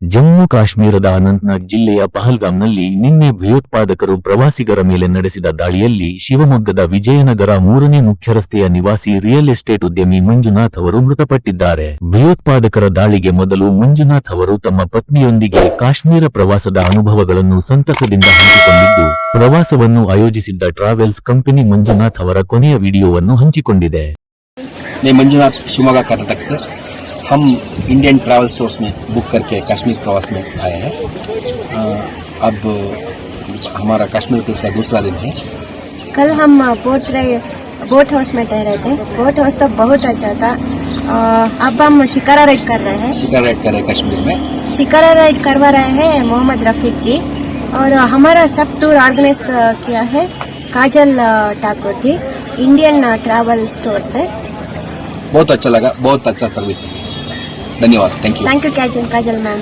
ಜಮ್ಮು ಕಾಶ್ಮೀರದ ಅನಂತನಾಗ್ ಜಿಲ್ಲೆಯ ಪಹಲ್ಗಾಮ್ನಲ್ಲಿ ನಿನ್ನೆ ಭಯೋತ್ಪಾದಕರು ಪ್ರವಾಸಿಗರ ಮೇಲೆ ನಡೆಸಿದ ದಾಳಿಯಲ್ಲಿ ಶಿವಮೊಗ್ಗದ ವಿಜಯನಗರ 3ನೇ ಮುಖ್ಯ ರಸ್ತೆಯ ನಿವಾಸಿ ರಿಯಲ್ ಎಸ್ಟೇಟ್ ಉದ್ಯಮಿ ಮಂಜುನಾಥ್ ಅವರು ಮೃತಪಟ್ಟಿದ್ದಾರೆ. ಭಯೋತ್ಪಾದಕರ ದಾಳಿಗೆ ಮೊದಲು ಮಂಜುನಾಥ್ ಅವರು ತಮ್ಮ ಪತ್ನಿಯೊಂದಿಗೆ ಕಾಶ್ಮೀರ ಪ್ರವಾಸದ ಅನುಭವಗಳನ್ನು ಸಂತಸದಿಂದ ಹಂಚಿಕೊಂಡಿದ್ದು, ಪ್ರವಾಸವನ್ನು ಆಯೋಜಿಸಿದ್ದ ಟ್ರಾವೆಲ್ಸ್ ಕಂಪನಿ ಮಂಜುನಾಥ್ ಅವರ ಕೊನೆಯ ವಿಡಿಯೋವನ್ನು ಹಂಚಿಕೊಂಡಿದೆ. मंजुनाथ शिवमोगा कर्नाटक से हम इंडियन ट्रैवल स्टोर्स में बुक करके कश्मीर प्रवास में आए हैं। अब हमारा कश्मीर ट्रिप का दूसरा दिन है। कल हम बोट हाउस में ठहरे थे। बोट हाउस तो बहुत अच्छा था। अब हम शिकारा राइड कर रहे हैं। शिकारा राइड कर रहे हैं कश्मीर में। शिकारा राइड करवा रहे हैं मोहम्मद रफीक जी, और हमारा सब टूर ऑर्गेनाइज किया है काजल Thakur ji, Indian travel store से। बहुत अच्छा लगा, बहुत अच्छा सर्विस, धन्यवाद, थैंक यू काजल मैम।